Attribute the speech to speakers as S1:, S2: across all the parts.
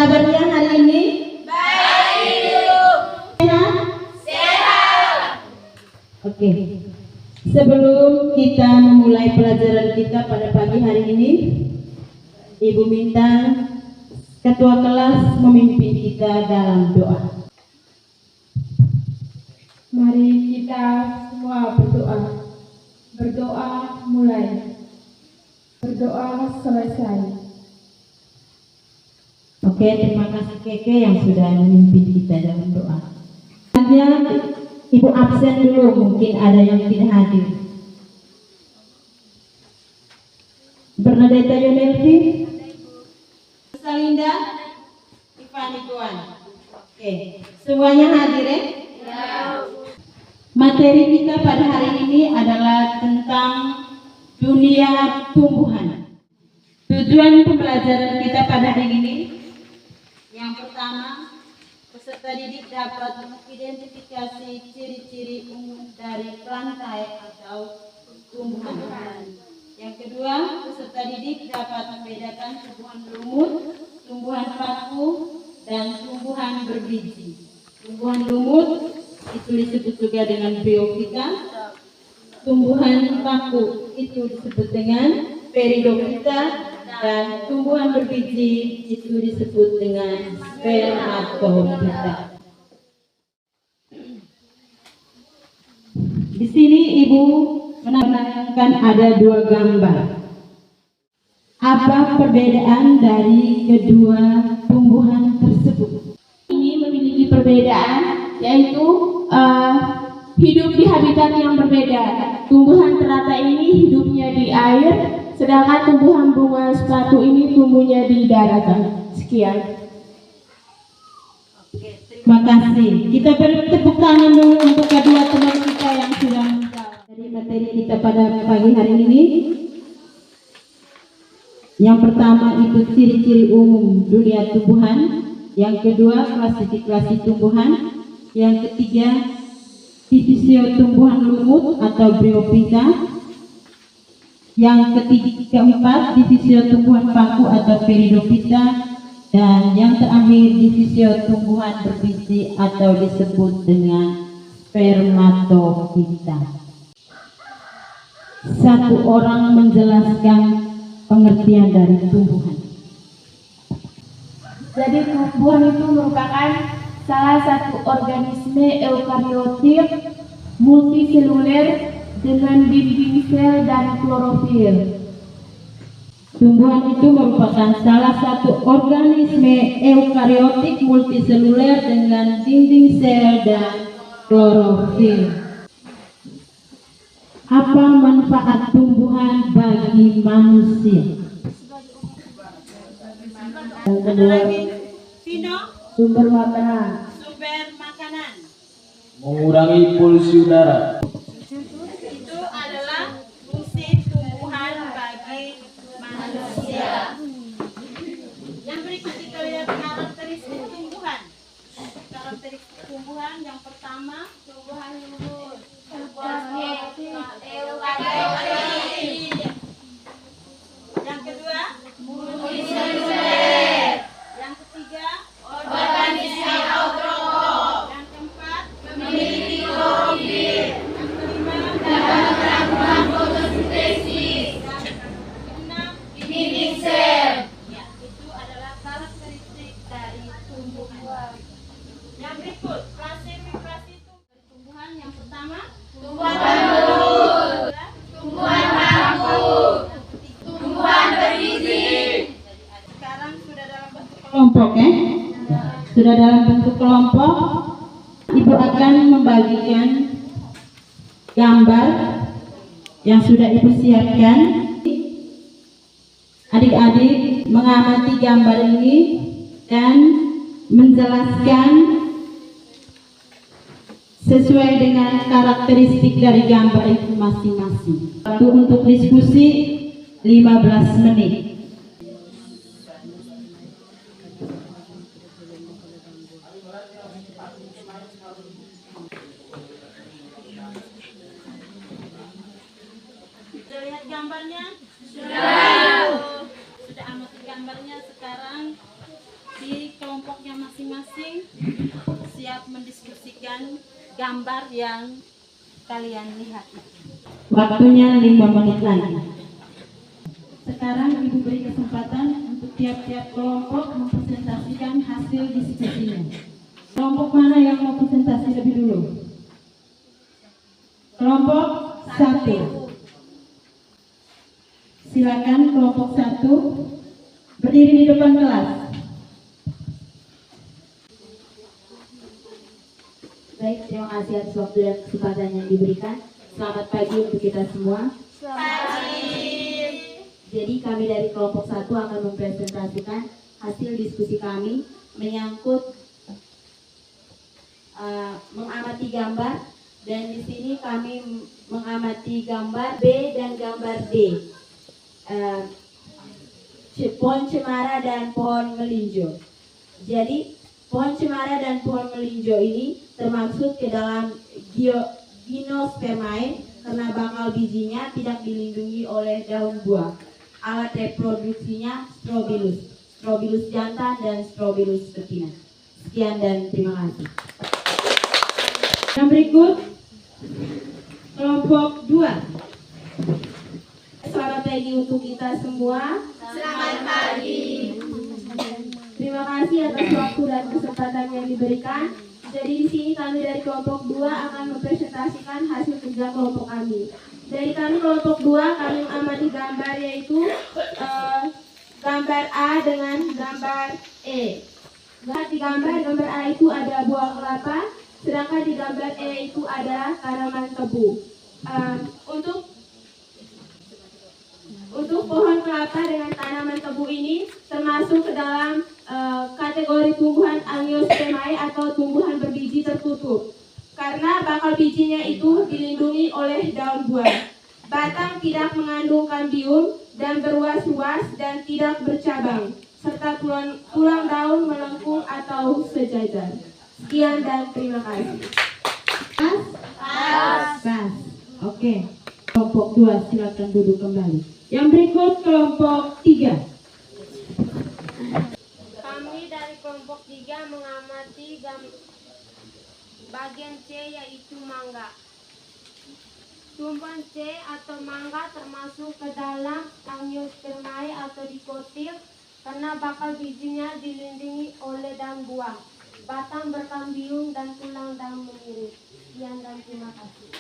S1: kabarnya hari ini?
S2: Baik.
S1: Sehat?
S2: Sehat.
S1: Oke. Sebelum kita memulai pelajaran kita pada pagi hari ini, Ibu minta ketua kelas memimpin kita dalam doa.
S3: Mari kita semua berdoa. Berdoa mulai. Berdoa selesai.
S1: Oke, terima kasih Keke yang sudah memimpin kita dalam doa. Selanjutnya Ibu absen dulu, mungkin ada yang tidak hadir. Bernadetta Yonelvi, Salinda, Ivani Tuan. Oke, semuanya hadir ya? Materi kita pada hari ini adalah tentang dunia tumbuhan. Tujuan pembelajaran kita pada hari ini, yang pertama, peserta didik dapat mengidentifikasi ciri-ciri umum dari plantae atau tumbuhan. Yang kedua, peserta didik dapat membedakan tumbuhan lumut, tumbuhan paku, dan tumbuhan berbiji. Tumbuhan lumut itu disebut juga dengan bryophyta. Tumbuhan paku itu disebut dengan peridophyta, dan tumbuhan berbiji itu disebut dengan spermatophyta. Di sini Ibu menayangkan ada dua gambar. Apa perbedaan dari kedua tumbuhan tersebut?
S3: Ini memiliki perbedaan, yaitu hidup di habitat yang berbeda. Tumbuhan teratai ini hidupnya di air, sedangkan tumbuhan bunga sepatu ini tumbuhnya di daratan. Sekian.
S1: Terima kasih. Kita beri tepuk tangan dulu untuk kedua teman kita yang sudah menjawab. Dari materi kita pada pagi hari ini, yang pertama itu ciri-ciri umum dunia tumbuhan, yang kedua klasifikasi tumbuhan, yang ketiga divisio tumbuhan lumut atau bryophyta, yang keempat divisio tumbuhan paku atau peridophyta, dan yang terakhir divisio tumbuhan berbiji atau disebut dengan spermatophyta. Satu orang menjelaskan pengertian dari tumbuhan.
S3: Jadi tumbuhan itu merupakan salah satu organisme eukariotik multiseluler dengan dinding sel dan klorofil.
S1: Tumbuhan itu merupakan salah satu organisme eukariotik multiseluler dengan dinding sel dan klorofil. Apa manfaat tumbuhan bagi manusia? Yang kedua, sumber makanan.
S4: Mengurangi polusi udara.
S5: Itu adalah fungsi tumbuhan bagi manusia. Yang berikut kita lihat karakteristik tumbuhan. Karakteristik tumbuhan yang pertama, tumbuhan lumut. Yang kedua, multiseluler. Yang ketiga, organisme autotrof. Yang keempat, memiliki klorofil. Yang kelima, dapat melakukan fotosintesis. Yang keenam, dinding sel. Ya, itu adalah karakteristik dari tumbuhan. Yang berikut, klasifikasi tumbuhan. Yang pertama, tumbuhan lumut, tumbuhan paku, tumbuhan berbiji. Sekarang sudah dalam bentuk
S1: Kelompok ya? Sudah dalam bentuk kelompok. Ibu akan membagikan gambar yang sudah Ibu siapkan. Adik-adik mengamati gambar ini dan menjelaskan sesuai dengan karakteristik dari gambar itu masing-masing. Waktu untuk diskusi 15 menit.
S5: Sudah lihat gambarnya? Sudah amati gambarnya. Sekarang di kelompoknya masing-masing siap mendiskusikan gambar yang kalian lihat.
S1: Waktunya 5 menit lagi. Sekarang Ibu beri kesempatan untuk tiap-tiap kelompok mempresentasikan hasil diskusinya. Kelompok mana yang mau presentasi lebih dulu? Kelompok 1. Silakan kelompok 1 berdiri di depan kelas.
S6: Baik, terima kasih atas waktu dan kesempatan yang diberikan. Selamat pagi untuk kita semua. Jadi kami dari kelompok 1 akan mempresentasikan hasil diskusi kami menyangkut mengamati gambar, dan di sini kami mengamati gambar B dan gambar D. Pohon cemara dan pohon melinjo. Jadi pohon cemara dan pohon melinjo ini termasuk ke dalam Gymnospermae karena bakal bijinya tidak dilindungi oleh daun buah. Alat reproduksinya Strobilus jantan dan Strobilus betina. Sekian dan terima kasih.
S1: Yang berikut kelompok 2.
S3: Selamat pagi untuk kita semua.
S2: Selamat pagi.
S3: Terima kasih atas waktu dan kesempatan yang diberikan. Jadi di sini kami dari kelompok 2 akan mempresentasikan hasil kerja kelompok kami. Dari kami kelompok 2 kami mengamati gambar yaitu gambar A dengan gambar E. Di gambar A itu ada buah kelapa, sedangkan di gambar E itu ada tanaman tebu. Untuk pohon kelapa dengan tanaman tebu ini termasuk ke dalam kategori tumbuhan Angiospermae atau tumbuhan berbiji tertutup. Karena bakal bijinya itu dilindungi oleh daun buah. Batang tidak mengandung kambium dan berwas-was dan tidak bercabang, serta tulang daun melengkung atau sejajar. Sekian dan terima kasih.
S1: Pas. Oke. Kelompok 2 silakan duduk kembali. Yang berikut kelompok 3.
S5: Kami dari kelompok 3 mengamati bagian C yaitu mangga. Tumbuhan C atau mangga termasuk ke dalam Angiospermae atau dikotil karena bakal bijinya dilindungi oleh daun buah. Batang berkambium dan tulang daun mengiris. Sekian dan terima kasih.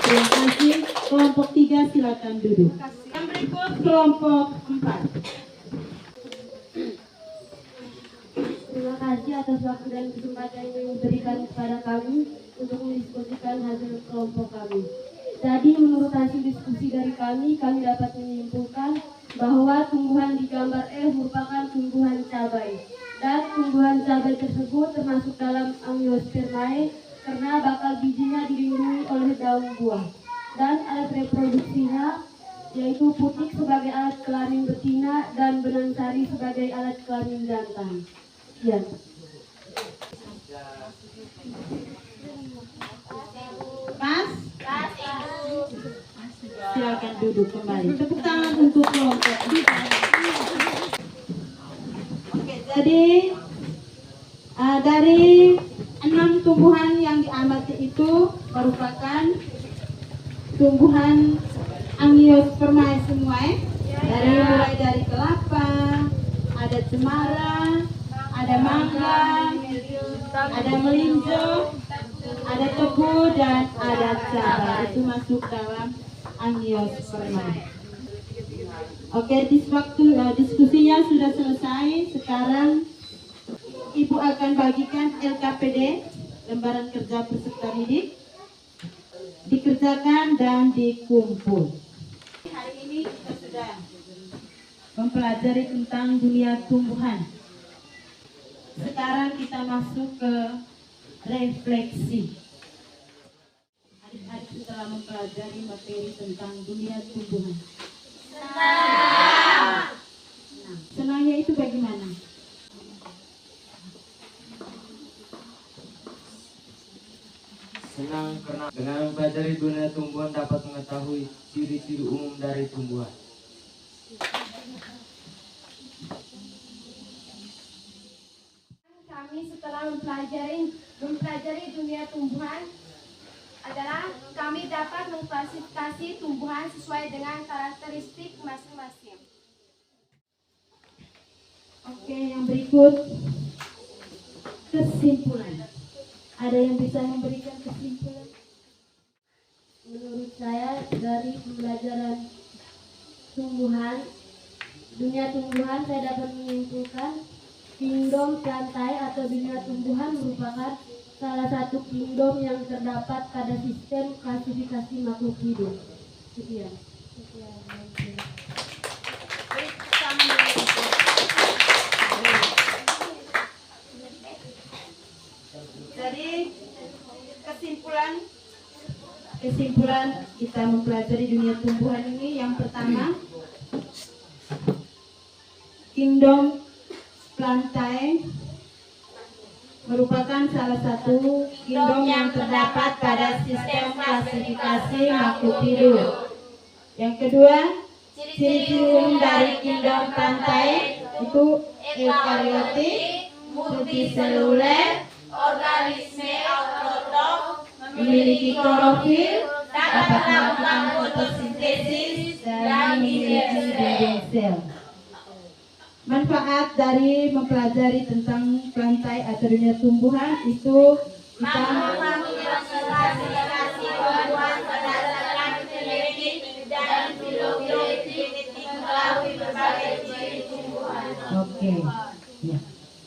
S1: Terima kasih. Kelompok 3 silakan duduk.
S5: Yang berikut
S1: Kelompok 4.
S6: Terima kasih atas waktu dan kesempatan yang diberikan kepada kami untuk mendiskusikan hasil kelompok kami. Tadi menurut hasil diskusi dari kami dapat menyimpulkan bahwa tumbuhan di gambar E merupakan tumbuhan cabai. Dan tumbuhan cabai tersebut termasuk dalam Angiospermae karena bakal bijinya dilindungi oleh daun buah. Dan alat reproduksinya yaitu putik sebagai alat kelamin betina dan benang sari sebagai alat kelamin jantan. Sekian.
S1: Pas. Silakan duduk kembali. Tepuk tangan untuk kelompok 3. Oke, jadi dari 6 tumbuhan yang diamati itu merupakan tumbuhan Angiospermae semua, mulai dari kelapa, ada cemara, ada mangga, ada melinjo, ada tebu, dan ada cabai. Itu masuk dalam Angiospermae. Oke, diskusinya sudah selesai. Sekarang Ibu akan bagikan LKPD, lembaran kerja peserta didik, dikerjakan dan dikumpul. Hari ini kita sudah mempelajari tentang dunia tumbuhan. Sekarang kita masuk ke refleksi. Adik-adik setelah mempelajari materi tentang dunia tumbuhan. Senangnya itu bagaimana?
S4: Senang karena dengan mempelajari dunia tumbuhan dapat mengetahui ciri-ciri umum dari tumbuhan.
S5: kami setelah mempelajari dunia tumbuhan adalah kami dapat mengklasifikasi tumbuhan sesuai dengan karakteristik masing-masing.
S1: Oke, yang berikut kesimpulan. Ada yang bisa memberikan kesimpulan?
S6: Menurut saya dari pembelajaran dunia tumbuhan, saya dapat menyimpulkan kingdom plantae atau dunia tumbuhan merupakan salah satu kingdom yang terdapat pada sistem klasifikasi makhluk hidup. Sekian.
S1: Jadi kesimpulan kita mempelajari dunia tumbuhan ini, yang pertama, kingdom plantae merupakan salah satu kingdom yang terdapat pada sistem klasifikasi makhluk hidup. Yang kedua, ciri-ciri umum dari kingdom plantae itu eukariotik, multiseluler,
S2: Organisme autotrof,
S1: memiliki klorofil,
S2: dapat melakukan fotosintesis,
S1: dan memiliki dinding sel. Manfaat dari mempelajari tentang plantae atau dunia tumbuhan itu kita
S2: klasifikasi tumbuhan berdasarkan genetik dan filogenetik melalui berbagai ciri tumbuhan.
S1: Oke. Ya.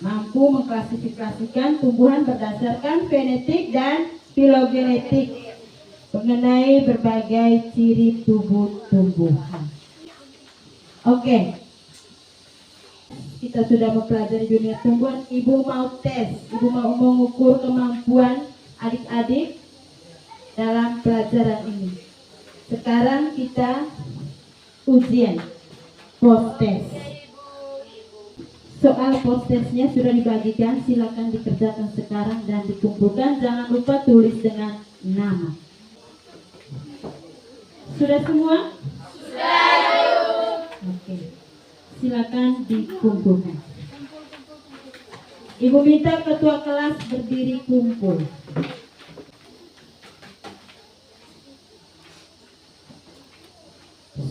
S1: Mampu mengklasifikasikan tumbuhan berdasarkan genetik dan filogenetik mengenai berbagai ciri tubuh tumbuhan. Oke. Kita sudah mempelajari dunia tumbuhan. Ibu mau tes, ibu mau mengukur kemampuan adik-adik dalam pelajaran ini. Sekarang kita ujian post test. Soal post testnya sudah dibagikan, silakan dikerjakan sekarang dan dikumpulkan. Jangan lupa tulis dengan nama. Sudah semua? Sudah. Oke. Silakan dikumpulkan. Ibu minta ketua kelas berdiri kumpul.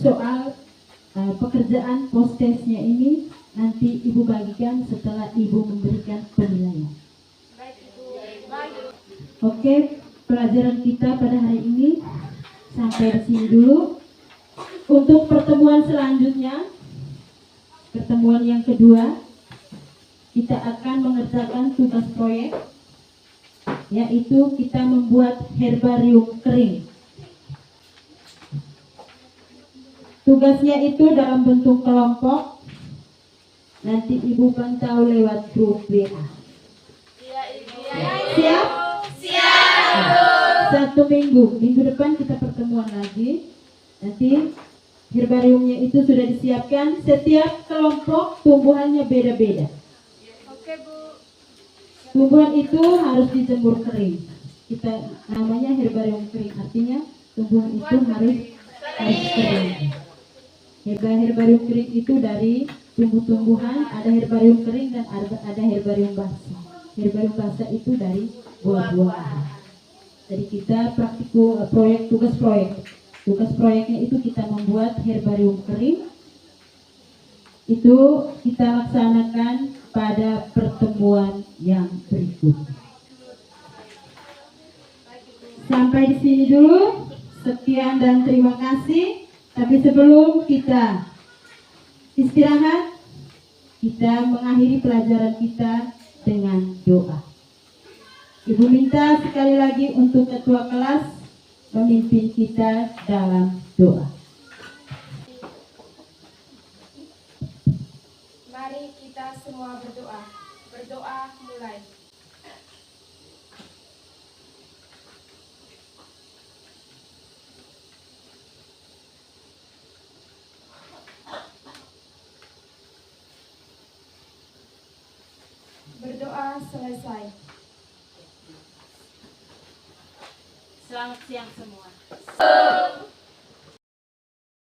S1: Soal pekerjaan post testnya ini nanti ibu bagikan setelah ibu memberikan penilaian. Oke, pelajaran kita pada hari ini sampai di sini dulu. Untuk pertemuan selanjutnya, pertemuan yang kedua, kita akan mengerjakan tugas proyek, yaitu kita membuat herbarium kering. Tugasnya itu dalam bentuk kelompok. Nanti ibu pantau lewat grup WA. Siap? Siap. 1 minggu depan kita pertemuan lagi. Nanti herbariumnya itu sudah disiapkan. Setiap kelompok tumbuhannya beda-beda.
S5: Oke, Bu.
S1: Tumbuhan itu harus dijemur kering. Kita namanya herbarium kering. Artinya tumbuhan itu harus kering. Herbarium kering itu dari tumbuh-tumbuhan, ada herbarium kering dan ada herbarium basah. Herbarium basah itu dari buah-buahan. Jadi kita proyek tugas proyek. Tugas proyeknya itu kita membuat herbarium kering. Itu kita laksanakan pada pertemuan yang berikutnya. Sampai di sini dulu. Sekian dan terima kasih. Tapi sebelum kita istirahat, kita mengakhiri pelajaran kita dengan doa. Ibu minta sekali lagi untuk ketua kelas memimpin kita dalam doa.
S5: Mari kita semua berdoa. Berdoa mulai. Berdoa selesai.
S1: Selamat siang semua.